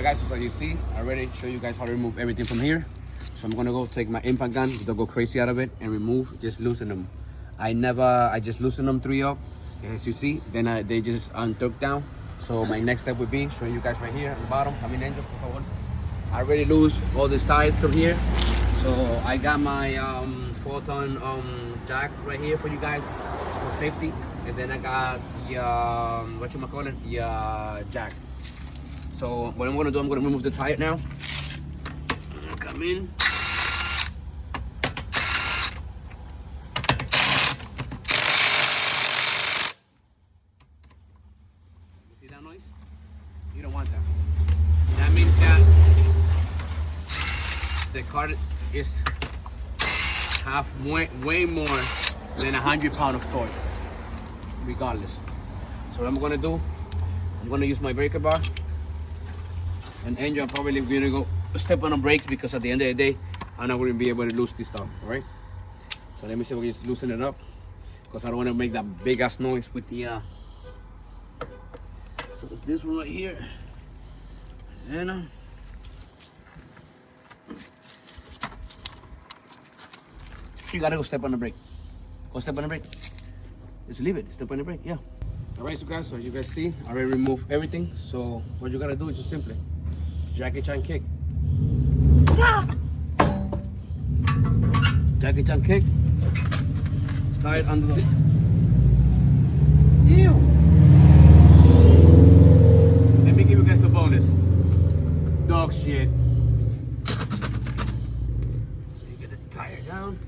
Alright guys, so as you see, I already show you guys how to remove everything from here. So I'm gonna go take my impact gun, don't go crazy out of it, and remove, just loosen them. I just loosen them 3 up, as you see, then they just untook down. So my next step would be showing you guys right here at the bottom. I mean, Angel, por favor. I already lose all these tires from here. So I got my 4-ton jack right here for you guys for safety. And then I got the, the jack. So what I'm gonna do, I'm gonna remove the tire now. Come in. You see that noise? You don't want that. That means that the car is have way more than 100 pounds of torque, regardless. So what I'm gonna do, I'm gonna use my breaker bar. And Angel, I'm probably gonna go step on the brakes because at the end of the day, I'm not gonna be able to lose this stuff, all right? So let me see if we can just loosen it up because I don't wanna make that big ass noise with the, so it's this one right here. And, you gotta go step on the brake. Go step on the brake. Just leave it, step on the brake, yeah. All right, so guys, so as you guys see, I already removed everything. So what you gotta do is just simply Jackie Chan kick. Jackie Chan kick. Slide under the. Ew. Let me give you guys a bonus. Dog shit. So you get the tire down.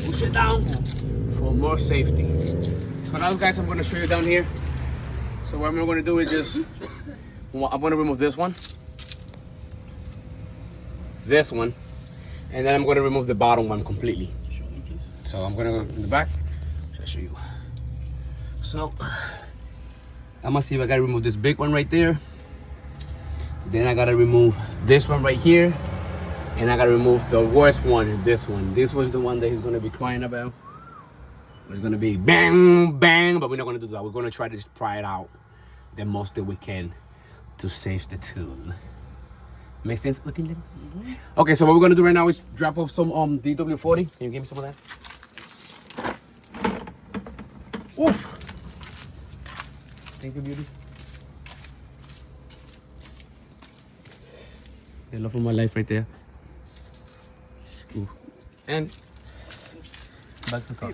Push it down for more safety. So now, guys, I'm gonna show you down here. So what I'm gonna do is just, I'm gonna remove this one, and then I'm gonna remove the bottom one completely. So I'm gonna go in the back. I'll show you. So I'm gonna see if I gotta remove this big one right there. Then I gotta remove this one right here, and I gotta remove the worst one. This one. This was the one that he's gonna be crying about. It's gonna be bang, bang, but we're not gonna do that. We're gonna try to just pry it out the most that we can to save the tool. Make sense? Okay, so what we're gonna do right now is drop off some DW40. Can you give me some of that? Oof! Thank you, beauty. The love of my life right there. Ooh. And back to car.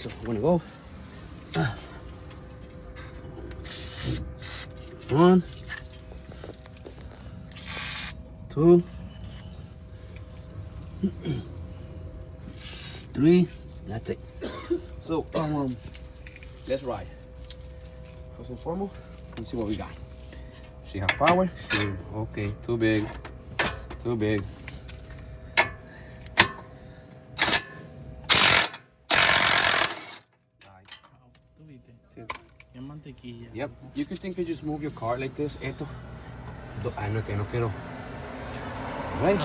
So I'm gonna go. 1, 2, 3. That's it. So let's ride. First and foremost, let's see what we got. She have power. Okay, too big. Too big. Yep, you can think you just move your car like this. Esto. Ay, no, que no quiero. Right?